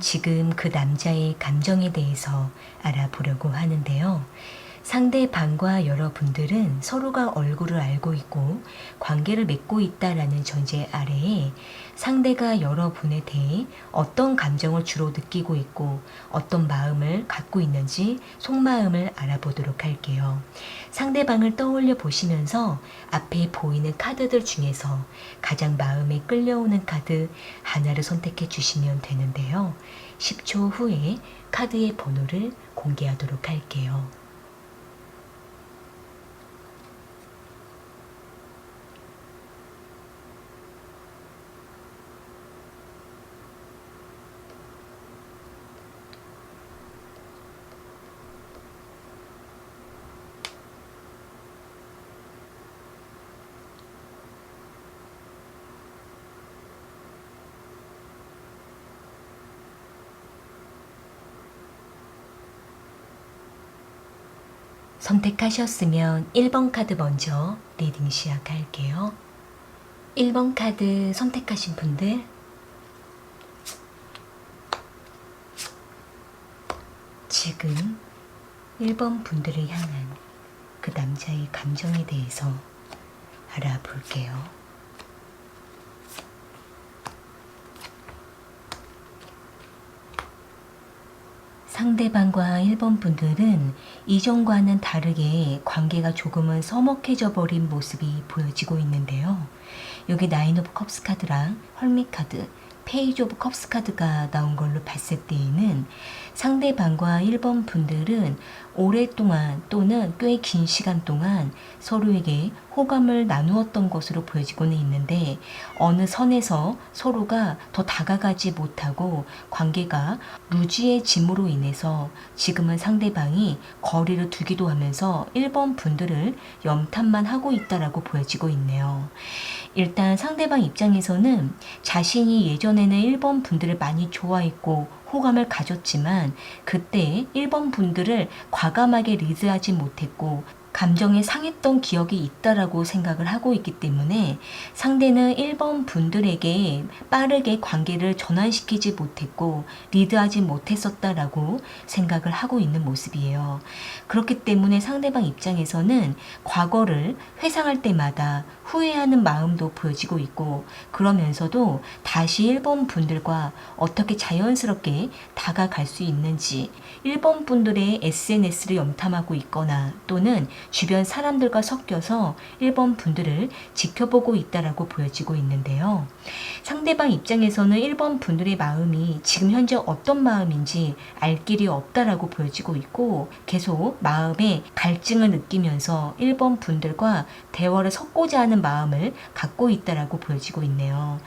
지금 그 남자의 감정에 대해서 알아보려고 하는데요. 상대방과 여러분들은 서로가 얼굴을 알고 있고 관계를 맺고 있다라는 전제 아래에 상대가 여러분에 대해 어떤 감정을 주로 느끼고 있고 어떤 마음을 갖고 있는지 속마음을 알아보도록 할게요. 상대방을 떠올려 보시면서 앞에 보이는 카드들 중에서 가장 마음에 끌려오는 카드 하나를 선택해 주시면 되는데요. 10초 후에 카드의 번호를 공개하도록 할게요. 선택하셨으면 1번 카드 먼저 리딩 시작할게요. 1번 카드 선택하신 분들, 지금 1번 분들을 향한 그 남자의 감정에 대해서 알아볼게요. 상대방과 1번 분들은 이전과는 다르게 관계가 조금은 서먹해져 버린 모습이 보여지고 있는데요. 여기 나인 오브 컵스 카드랑 헐밋 카드, 페이지 오브 컵스 카드가 나온 걸로 봤을 때에는 상대방과 1번 분들은 오랫동안 또는 꽤 긴 시간 동안 서로에게 호감을 나누었던 것으로 보여지고는 있는데 어느 선에서 서로가 더 다가가지 못하고 관계가 루즈해짐으로 인해서 지금은 상대방이 거리를 두기도 하면서 1번 분들을 염탐만 하고 있다라고 보여지고 있네요. 일단 상대방 입장에서는 자신이 예전에는 1번 분들을 많이 좋아했고 호감을 가졌지만 그때 1번 분들을 과감하게 리드하지 못했고 감정에 상했던 기억이 있다라고 생각을 하고 있기 때문에 상대는 1번 분들에게 빠르게 관계를 전환시키지 못했고 리드하지 못했었다라고 생각을 하고 있는 모습이에요. 그렇기 때문에 상대방 입장에서는 과거를 회상할 때마다 후회하는 마음도 보여지고 있고 그러면서도 다시 1번 분들과 어떻게 자연스럽게 다가갈 수 있는지 1번 분들의 SNS를 염탐하고 있거나 또는 주변 사람들과 섞여서 1번 분들을 지켜보고 있다라고 보여지고 있는데요. 상대방 입장에서는 1번 분들의 마음이 지금 현재 어떤 마음인지 알 길이 없다라고 보여지고 있고 계속 마음에 갈증을 느끼면서 1번 분들과 대화를 섞고자 하는 마음을 갖고 있다라고 보여지고 있네요.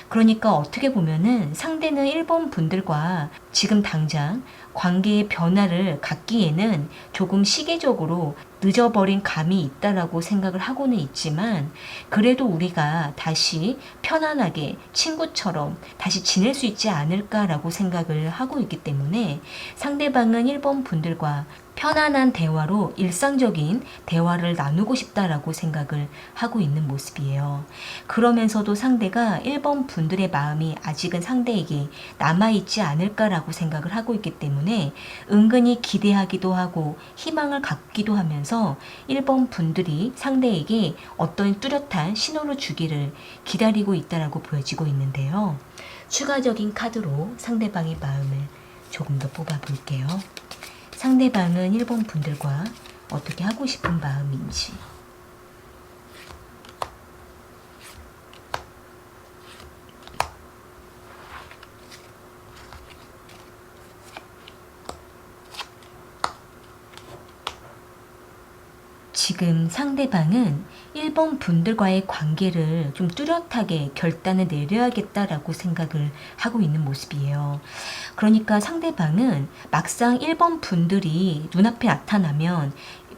그러니까 어떻게 보면은 상대는 1번 분들과 지금 당장 관계의 변화를 갖기에는 조금 시기적으로 늦어버린 감이 있다라고 생각을 하고는 있지만 그래도 우리가 다시 편안하게 친구처럼 다시 지낼 수 있지 않을까라고 생각을 하고 있기 때문에 상대방은 1번 분들과 편안한 대화로 일상적인 대화를 나누고 싶다라고 생각을 하고 있는 모습이에요. 그러면서도 상대가 1번 분들의 마음이 아직은 상대에게 남아있지 않을까라고 생각을 하고 있기 때문에 은근히 기대하기도 하고 희망을 갖기도 하면서 1번 분들이 상대에게 어떤 뚜렷한 신호를 주기를 기다리고 있다라고 보여지고 있는데요. 추가적인 카드로 상대방의 마음을 조금 더 뽑아볼게요. 상대방은 1번 분들과 어떻게 하고 싶은 마음인지 지금 상대방은 1번 분들과의 관계를 좀 뚜렷하게 결단을 내려야겠다라고 생각을 하고 있는 모습이에요. 그러니까 상대방은 막상 1번 분들이 눈앞에 나타나면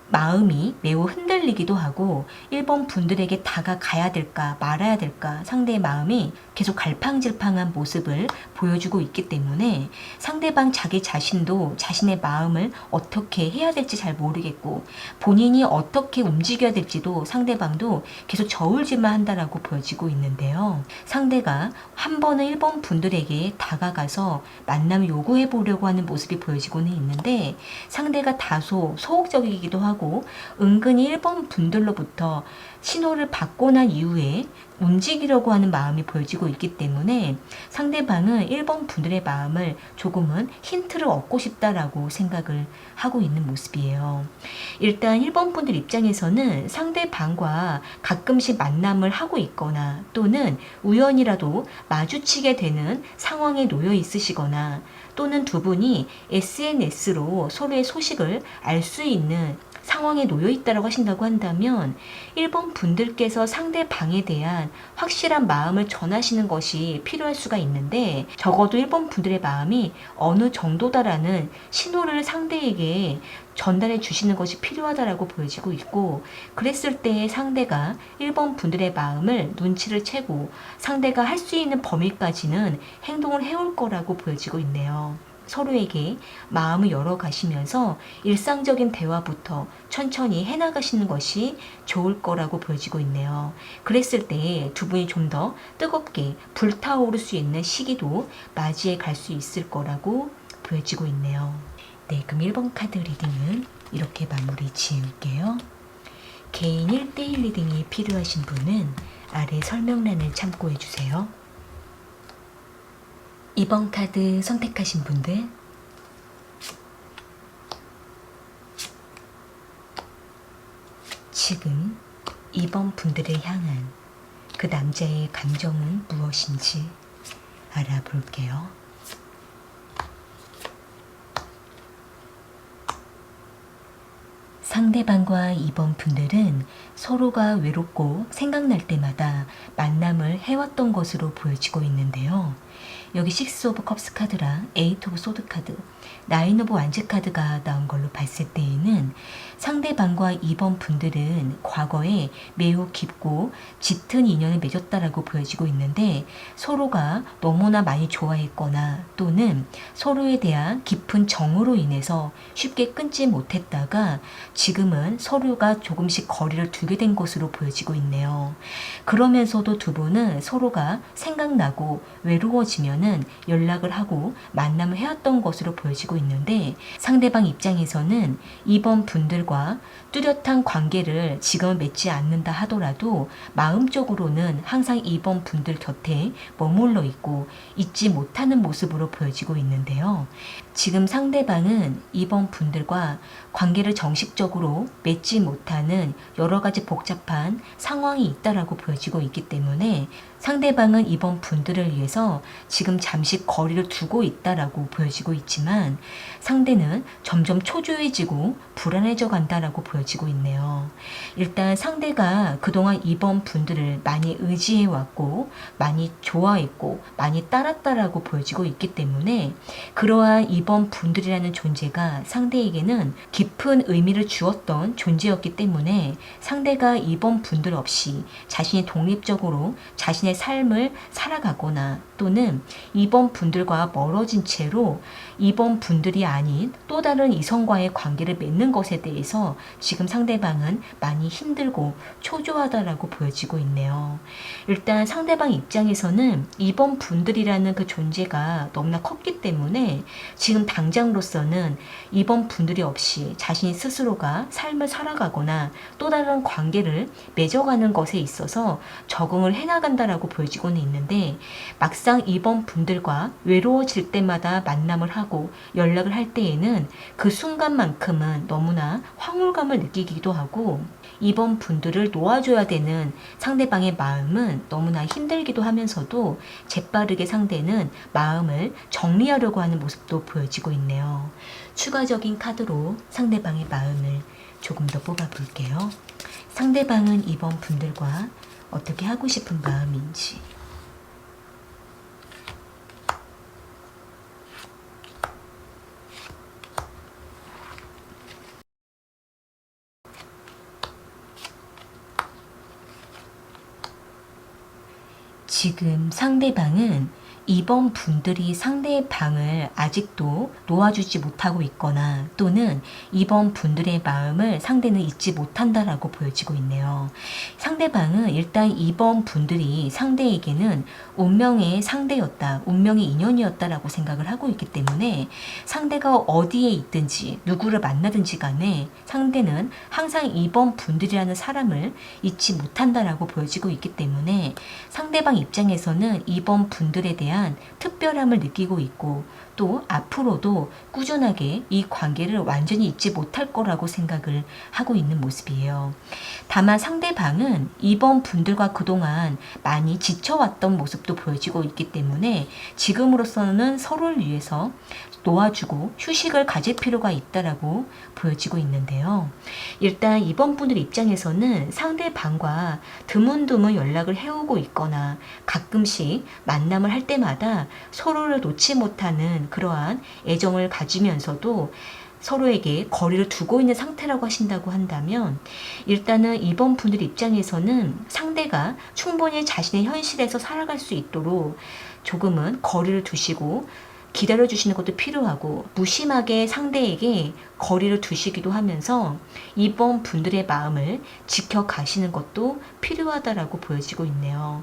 마음이 매우 흔들리기도 하고 1번 분들에게 다가가야 될까 말아야 될까 상대의 마음이 계속 갈팡질팡한 모습을 보여주고 있기 때문에 상대방 자기 자신도 자신의 마음을 어떻게 해야 될지 잘 모르겠고 본인이 어떻게 움직여야 될지도 상대방도 계속 저울질만 한다라고 보여지고 있는데요. 상대가 한 번은 1번 분들에게 다가가서 만남을 요구해 보려고 하는 모습이 보여지고는 있는데 상대가 다소 소극적이기도 하고 은근히 1번 분들로부터 신호를 받고 난 이후에 움직이려고 하는 마음이 보여지고 있기 때문에 상대방은 1번 분들의 마음을 조금은 힌트를 얻고 싶다라고 생각을 하고 있는 모습이에요. 일단 1번 분들 입장에서는 상대방과 가끔씩 만남을 하고 있거나 또는 우연이라도 마주치게 되는 상황에 놓여 있으시거나 또는 두 분이 SNS로 서로의 소식을 알 수 있는 상황에 놓여 있다고 하신다고 한다면 1번 분들께서 상대방에 대한 확실한 마음을 전하시는 것이 필요할 수가 있는데 적어도 1번 분들의 마음이 어느 정도다라는 신호를 상대에게 전달해 주시는 것이 필요하다라고 보여지고 있고 그랬을 때 상대가 1번 분들의 마음을 눈치를 채고 상대가 할 수 있는 범위까지는 행동을 해올 거라고 보여지고 있네요. 서로에게 마음을 열어가시면서 일상적인 대화부터 천천히 해나가시는 것이 좋을 거라고 보여지고 있네요. 그랬을 때 두 분이 좀 더 뜨겁게 불타오를 수 있는 시기도 맞이해 갈 수 있을 거라고 보여지고 있네요. 네, 그럼 1번 카드 리딩은 이렇게 마무리 지을게요. 개인 1대1 리딩이 필요하신 분은 아래 설명란을 참고해 주세요. 2번 카드 선택하신 분들 지금 2번 분들을 향한 그 남자의 감정은 무엇인지 알아볼게요. 상대방과 2번 분들은 서로가 외롭고 생각날 때마다 만남을 해왔던 것으로 보여지고 있는데요. 여기 6 오브 컵스 카드랑 8 오브 소드 카드, 9 오브 완즈 카드가 나온 걸로 봤을 때에는 상대방과 2번 분들은 과거에 매우 깊고 짙은 인연을 맺었다라고 보여지고 있는데 서로가 너무나 많이 좋아했거나 또는 서로에 대한 깊은 정으로 인해서 쉽게 끊지 못했다가 지금은 서로가 조금씩 거리를 두게 된 것으로 보여지고 있네요. 그러면서도 두 분은 서로가 생각나고 외로워지면은 연락을 하고 만남을 해왔던 것으로 보여지고 있는데 상대방 입장에서는 2번 분들과 뚜렷한 관계를 지금은 맺지 않는다 하더라도 마음적으로는 항상 2번 분들 곁에 머물러 있고 잊지 못하는 모습으로 보여지고 있는데요. 지금 상대방은 2번 분들과 관계를 정식적으로 맺지 못하는 여러 가지 복잡한 상황이 있다라고 보여지고 있기 때문에 상대방은 2번 분들을 위해서 지금 잠시 거리를 두고 있다라고 보여지고 있지만 상대는 점점 초조해지고 불안해져 간다라고 보여지고 있네요. 일단 상대가 그동안 2번 분들을 많이 의지해 왔고 많이 좋아했고 많이 따랐다라고 보여지고 있기 때문에 그러한 2번 분들이라는 존재가 상대에게는 깊은 의미를 주었던 존재였기 때문에 상대가 2번 분들 없이 자신이 독립적으로 자신의 삶을 살아가거나 또는 2번 분들과 멀어진 채로 2번 분들이 아닌 또 다른 이성과의 관계를 맺는 것에 대해서 지금 상대방은 많이 힘들고 초조하다라고 보여지고 있네요. 일단 상대방 입장에서는 2번 분들이라는 그 존재가 너무나 컸기 때문에 지금 당장으로서는 2번 분들이 없이 자신이 스스로가 삶을 살아가거나 또 다른 관계를 맺어가는 것에 있어서 적응을 해나간다라고 보여지고는 있는데 막상 2번 분들과 외로워질 때마다 만남을 하고 연락을 할 때에는 그 순간만큼은 너무나 황홀감을 느끼기도 하고 2번 분들을 놓아줘야 되는 상대방의 마음은 너무나 힘들기도 하면서도 재빠르게 상대는 마음을 정리하려고 하는 모습도 보여지고 있네요. 추가적인 카드로 상대방의 마음을 조금 더 뽑아볼게요. 상대방은 2번 분들과 어떻게 하고 싶은 마음인지 지금 상대방은 이번 분들이 상대의 방을 아직도 놓아주지 못하고 있거나 또는 이번 분들의 마음을 상대는 잊지 못한다라고 보여지고 있네요. 상대방은 일단 이번 분들이 상대에게는 운명의 상대였다, 운명의 인연이었다라고 생각을 하고 있기 때문에 상대가 어디에 있든지 누구를 만나든지 간에 상대는 항상 이번 분들이라는 사람을 잊지 못한다라고 보여지고 있기 때문에 상대방 입장에서는 이번 분들에 대한 특별함을 느끼고 있고 또 앞으로도 꾸준하게 이 관계를 완전히 잊지 못할 거라고 생각을 하고 있는 모습이에요. 다만 상대방은 이번 분들과 그동안 많이 지쳐왔던 모습도 보여지고 있기 때문에 지금으로서는 서로를 위해서 놓아주고 휴식을 가질 필요가 있다라고 보여지고 있는데요. 일단 이번 분들 입장에서는 상대방과 드문드문 연락을 해오고 있거나 가끔씩 만남을 할 때마다 서로를 놓지 못하는 그러한 애정을 가지면서도 서로에게 거리를 두고 있는 상태라고 하신다고 한다면 일단은 이번 분들 입장에서는 상대가 충분히 자신의 현실에서 살아갈 수 있도록 조금은 거리를 두시고 기다려주시는 것도 필요하고 무심하게 상대에게 거리를 두시기도 하면서 이번 분들의 마음을 지켜가시는 것도 필요하다라고 보여지고 있네요.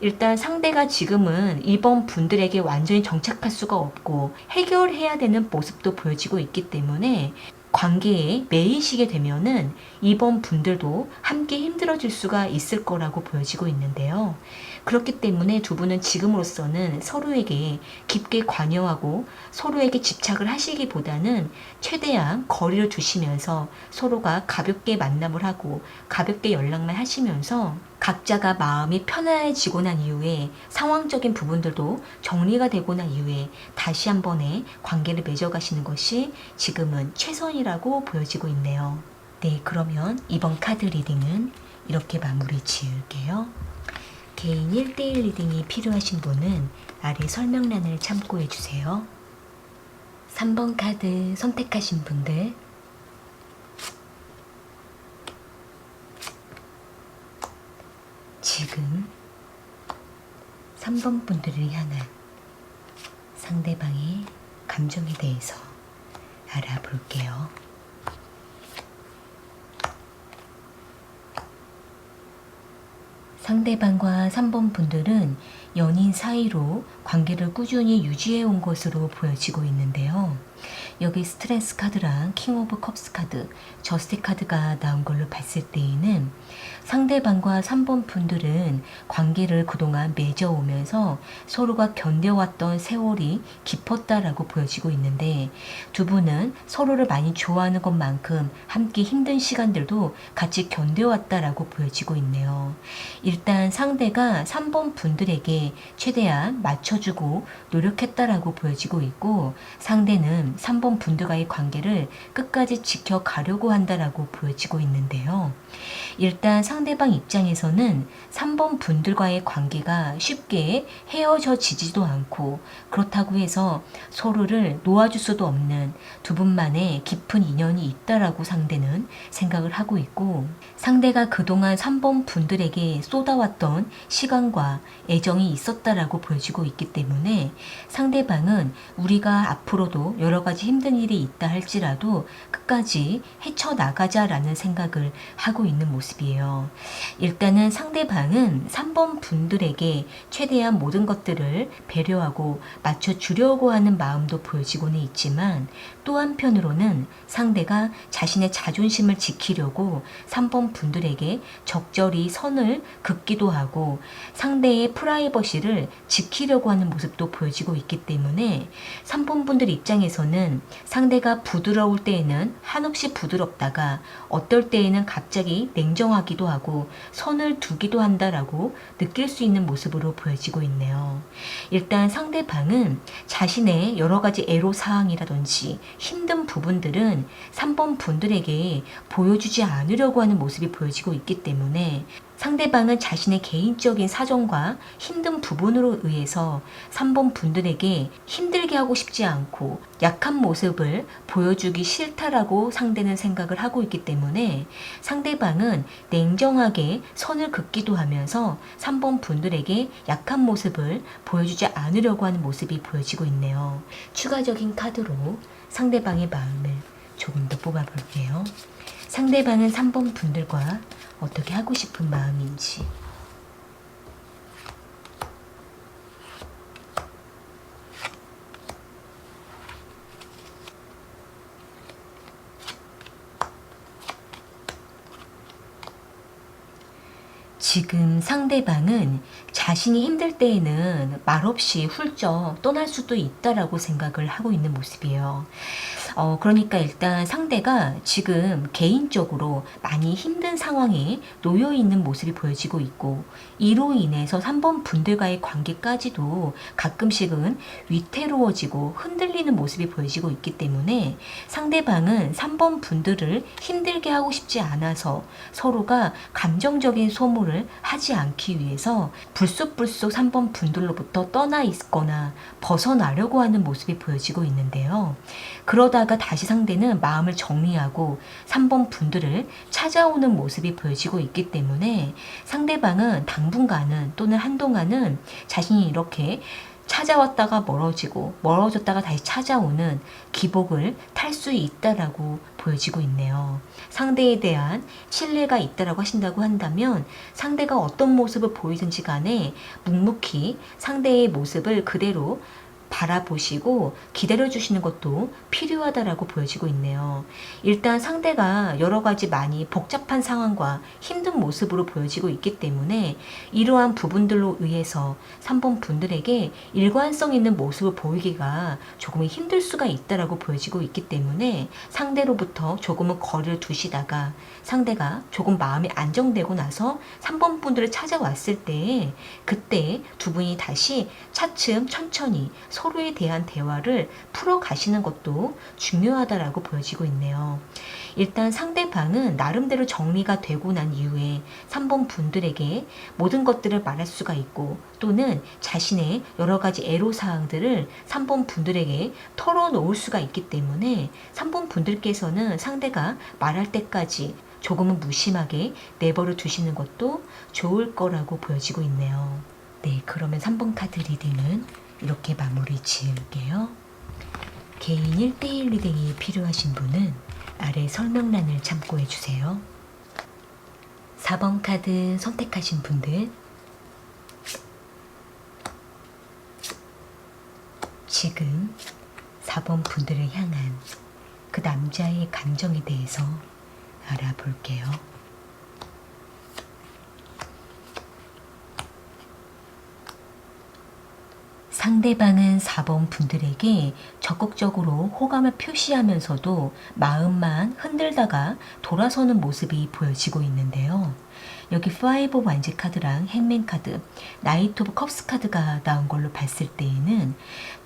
일단 상대가 지금은 이번 분들에게 완전히 정착할 수가 없고 해결해야 되는 모습도 보여지고 있기 때문에 관계에 매이시게 되면은 이번 분들도 함께 힘들어질 수가 있을 거라고 보여지고 있는데요. 그렇기 때문에 두 분은 지금으로서는 서로에게 깊게 관여하고 서로에게 집착을 하시기보다는 최대한 거리를 두시면서 서로가 가볍게 만남을 하고 가볍게 연락만 하시면서 각자가 마음이 편안해지고 난 이후에 상황적인 부분들도 정리가 되고 난 이후에 다시 한 번의 관계를 맺어가시는 것이 지금은 최선이라고 보여지고 있네요. 네, 그러면 이번 카드 리딩은 이렇게 마무리 지을게요. 개인 1대1 리딩이 필요하신 분은 아래 설명란을 참고해 주세요. 3번 카드 선택하신 분들 지금 3번 분들을 향한 상대방의 감정에 대해서 알아볼게요. 상대방과 3번 분들은 연인 사이로 관계를 꾸준히 유지해 온 것으로 보여지고 있는데요. 여기 스트레스 카드랑 킹 오브 컵스 카드, 저스티 카드가 나온 걸로 봤을 때에는 상대방과 3번 분들은 관계를 그동안 맺어오면서 서로가 견뎌왔던 세월이 깊었다라고 보여지고 있는데 두 분은 서로를 많이 좋아하는 것만큼 함께 힘든 시간들도 같이 견뎌왔다라고 보여지고 있네요. 일단 상대가 3번 분들에게 최대한 맞춰주고 노력했다라고 보여지고 있고 상대는 3번 분들과의 관계를 끝까지 지켜가려고 한다라고 보여지고 있는데요. 일단 상대방 입장에서는 3번 분들과의 관계가 쉽게 헤어져지지도 않고 그렇다고 해서 서로를 놓아줄 수도 없는 두 분만의 깊은 인연이 있다라고 상대는 생각을 하고 있고 상대가 그동안 3번 분들에게 쏟아왔던 시간과 애정이 있었다라고 보여지고 있기 때문에 상대방은 우리가 앞으로도 여러 가지 힘든 일이 있다 할지라도 끝까지 헤쳐나가자라는 생각을 하고 있는 모습이에요. 일단은 상대방은 3번 분들에게 최대한 모든 것들을 배려하고 맞춰주려고 하는 마음도 보여지고는 있지만 또 한편으로는 상대가 자신의 자존심을 지키려고 3번 분들에게 적절히 선을 긋기도 하고 상대의 프라이버시를 지키려고 하는 모습도 보여지고 있기 때문에 3번 분들 입장에서는 상대가 부드러울 때에는 한없이 부드럽다가 어떨 때에는 갑자기 냉정하기도 하고 선을 두기도 한다라고 느낄 수 있는 모습으로 보여지고 있네요. 일단 상대방은 자신의 여러 가지 애로사항이라든지 힘든 부분들은 3번 분들에게 보여주지 않으려고 하는 모습이 보여지고 있기 때문에 상대방은 자신의 개인적인 사정과 힘든 부분으로 의해서 3번 분들에게 힘들게 하고 싶지 않고 약한 모습을 보여주기 싫다라고 상대는 생각을 하고 있기 때문에 상대방은 냉정하게 선을 긋기도 하면서 3번 분들에게 약한 모습을 보여주지 않으려고 하는 모습이 보여지고 있네요. 추가적인 카드로 상대방의 마음을 조금 더 뽑아볼게요. 상대방은 3번 분들과 어떻게 하고 싶은 마음인지. 지금 상대방은 자신이 힘들 때에는 말없이 훌쩍 떠날 수도 있다라고 생각을 하고 있는 모습이에요. 그러니까 일단 상대가 지금 개인적으로 많이 힘든 상황에 놓여 있는 모습이 보여지고 있고, 이로 인해서 3번 분들과의 관계까지도 가끔씩은 위태로워지고 흔들리는 모습이 보여지고 있기 때문에 상대방은 3번 분들을 힘들게 하고 싶지 않아서 서로가 감정적인 소모를 하지 않기 위해서 불쑥불쑥 3번 분들로부터 떠나 있거나 벗어나려고 하는 모습이 보여지고 있는데요. 그러다가 다시 상대는 마음을 정리하고 3번 분들을 찾아오는 모습이 보여지고 있기 때문에 상대방은 당분간은 또는 한동안은 자신이 이렇게 찾아왔다가 멀어졌다가 다시 찾아오는 기복을 탈 수 있다라고 보여지고 있네요. 상대에 대한 신뢰가 있다라고 하신다고 한다면 상대가 어떤 모습을 보이든지 간에 묵묵히 상대의 모습을 그대로 바라보시고 기다려주시는 것도 필요하다라고 보여지고 있네요. 일단 상대가 여러 가지 많이 복잡한 상황과 힘든 모습으로 보여지고 있기 때문에 이러한 부분들로 의해서 3번 분들에게 일관성 있는 모습을 보이기가 조금 힘들 수가 있다라고 보여지고 있기 때문에 상대로부터 조금은 거리를 두시다가 상대가 조금 마음이 안정되고 나서 3번 분들을 찾아왔을 때 그때 두 분이 다시 차츰 천천히 서로에 대한 대화를 풀어가시는 것도 중요하다라고 보여지고 있네요. 일단 상대방은 나름대로 정리가 되고 난 이후에 3번 분들에게 모든 것들을 말할 수가 있고 또는 자신의 여러 가지 애로사항들을 3번 분들에게 털어놓을 수가 있기 때문에 3번 분들께서는 상대가 말할 때까지 조금은 무심하게 내버려 두시는 것도 좋을 거라고 보여지고 있네요. 네, 그러면 3번 카드 리딩은 이렇게 마무리 지을게요. 개인 1대1 리딩이 필요하신 분은 아래 설명란을 참고해 주세요. 4번 카드 선택하신 분들, 지금 4번 분들을 향한 그 남자의 감정에 대해서 알아볼게요. 상대방은 4번 분들에게 적극적으로 호감을 표시하면서도 마음만 흔들다가 돌아서는 모습이 보여지고 있는데요. 여기 5 완지 카드랑 행맨 카드, 나이트 오브 컵스 카드가 나온 걸로 봤을 때에는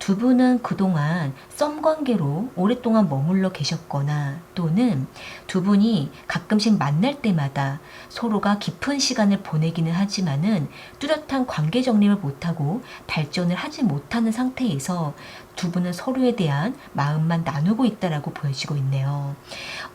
두 분은 그동안 썸 관계로 오랫동안 머물러 계셨거나 또는 두 분이 가끔씩 만날 때마다 서로가 깊은 시간을 보내기는 하지만은 뚜렷한 관계 정립을 못하고 발전을 하지 못하는 상태에서 두 분은 서로에 대한 마음만 나누고 있다라고 보여지고 있네요.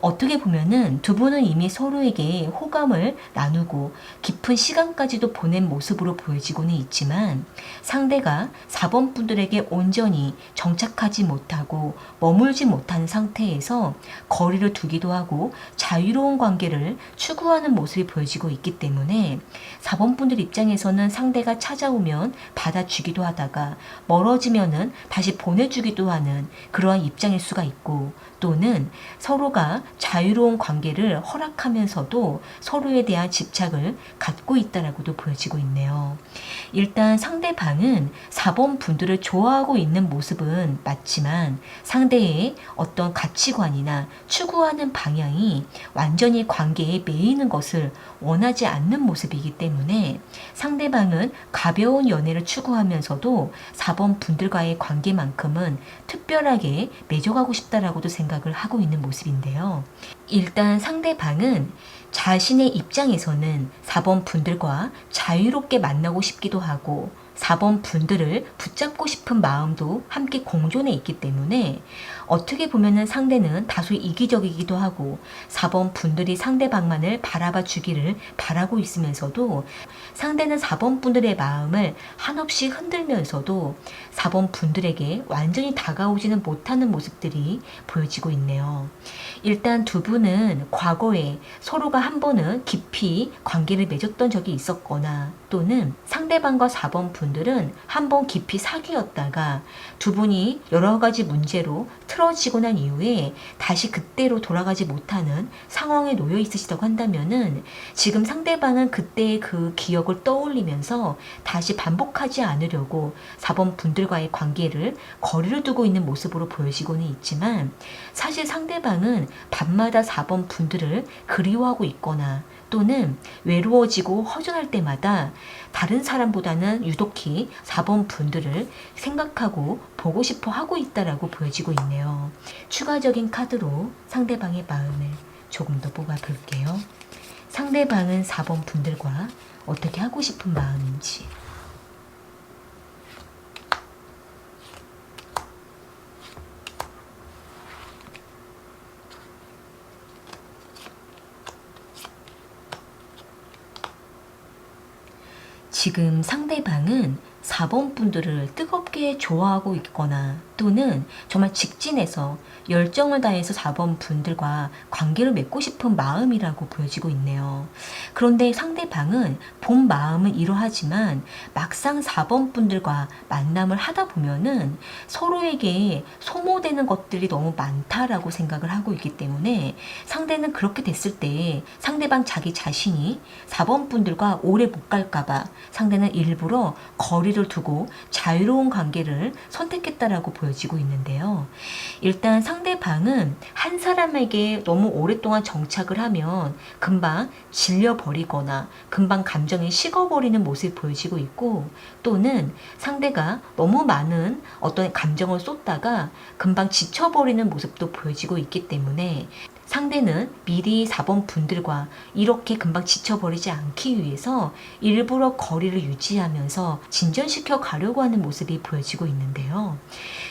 어떻게 보면은 두 분은 이미 서로에게 호감을 나누고 깊은 시간까지도 보낸 모습으로 보여지고는 있지만 상대가 4번 분들에게 온전히 정착하지 못하고 머물지 못하는 상태에서 거리를 두기도 하고 자유로운 관계를 추구하는 모습이 보여지고 있기 때문에 4번 분들 입장에서는 상대가 찾아오면 받아주기도 하다가 멀어지면은 다시 보내주기도 하는 그러한 입장일 수가 있고 또는 서로가 자유로운 관계를 허락하면서도 서로에 대한 집착을 갖고 있다라고도 보여지고 있네요. 일단 상대방은 4번 분들을 좋아하고 있는 모습은 맞지만 상대의 어떤 가치관이나 추구하는 방향이 완전히 관계에 매이는 것을 원하지 않는 모습이기 때문에 상대방은 가벼운 연애를 추구하면서도 4번 분들과의 관계만큼은 특별하게 맺어가고 싶다라고도 생각합니다. 생각을 하고 있는 모습인데요. 일단 상대방은 자신의 입장에서는 4번 분들과 자유롭게 만나고 싶기도 하고 4번 분들을 붙잡고 싶은 마음도 함께 공존해 있기 때문에 어떻게 보면은 상대는 다소 이기적이기도 하고 4번 분들이 상대방만을 바라봐 주기를 바라고 있으면서도 상대는 4번 분들의 마음을 한없이 흔들면서도 4번 분들에게 완전히 다가오지는 못하는 모습들이 보여지고 있네요. 일단 두 분은 과거에 서로가 한 번은 깊이 관계를 맺었던 적이 있었거나 또는 상대방과 4번 분들은 한 번 깊이 사귀었다가 두 분이 여러 가지 문제로 틀어지고 난 이후에 다시 그때로 돌아가지 못하는 상황에 놓여 있으시다고 한다면은 지금 상대방은 그때의 그 기억을 떠올리면서 다시 반복하지 않으려고 4번 분들과의 관계를 거리를 두고 있는 모습으로 보여지고는 있지만 사실 상대방은 밤마다 4번 분들을 그리워하고 있거나 또는 외로워지고 허전할 때마다 다른 사람보다는 유독히 4번 분들을 생각하고 보고 싶어 하고 있다라고 보여지고 있네요. 추가적인 카드로 상대방의 마음을 조금 더 뽑아 볼게요. 상대방은 4번 분들과 어떻게 하고 싶은 마음인지. 지금 상대방은 4번 분들을 뜨겁게 좋아하고 있거나 또는 정말 직진해서 열정을 다해서 4번 분들과 관계를 맺고 싶은 마음이라고 보여지고 있네요. 그런데 상대방은 본 마음은 이러하지만 막상 4번 분들과 만남을 하다 보면은 서로에게 소모되는 것들이 너무 많다라고 생각을 하고 있기 때문에 상대는 그렇게 됐을 때 상대방 자기 자신이 4번 분들과 오래 못 갈까봐 상대는 일부러 거리를 두고 자유로운 관계를 선택했다라고 보여지고 있는데요. 일단 상대방은 한 사람에게 너무 오랫동안 정착을 하면 금방 질려버리거나 금방 감정이 식어버리는 모습이 보여지고 있고 또는 상대가 너무 많은 어떤 감정을 쏟다가 금방 지쳐버리는 모습도 보여지고 있기 때문에 상대는 미리 4번 분들과 이렇게 금방 지쳐버리지 않기 위해서 일부러 거리를 유지하면서 진전시켜 가려고 하는 모습이 보여지고 있는데요.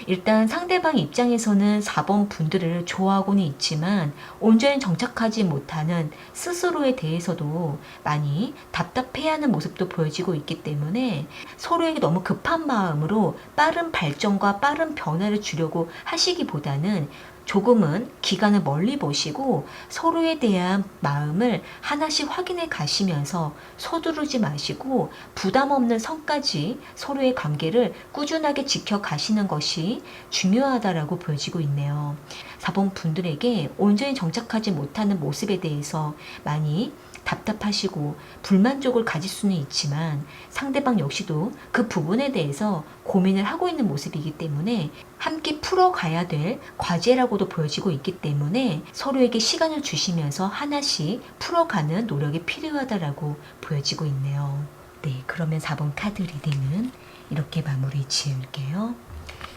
일단 상대방 입장에서는 4번 분들을 좋아하고는 있지만 온전히 정착하지 못하는 스스로에 대해서도 많이 답답해하는 모습도 보여지고 있기 때문에 서로에게 너무 급한 마음으로 빠른 발전과 빠른 변화를 주려고 하시기보다는 조금은 기간을 멀리 보시고 서로에 대한 마음을 하나씩 확인해 가시면서 서두르지 마시고 부담 없는 선까지 서로의 관계를 꾸준하게 지켜가시는 것이 중요하다라고 보여지고 있네요. 4번 분들에게 온전히 정착하지 못하는 모습에 대해서 많이 답답하시고 불만족을 가질 수는 있지만 상대방 역시도 그 부분에 대해서 고민을 하고 있는 모습이기 때문에 함께 풀어가야 될 과제라고도 보여지고 있기 때문에 서로에게 시간을 주시면서 하나씩 풀어가는 노력이 필요하다라고 보여지고 있네요. 네, 그러면 4번 카드 리딩은 이렇게 마무리 지을게요.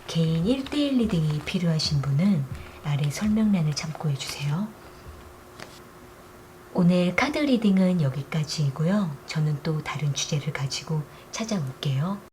개인 1대1 리딩이 필요하신 분은 아래 설명란을 참고해 주세요. 오늘 카드 리딩은 여기까지이고요. 저는 또 다른 주제를 가지고 찾아올게요.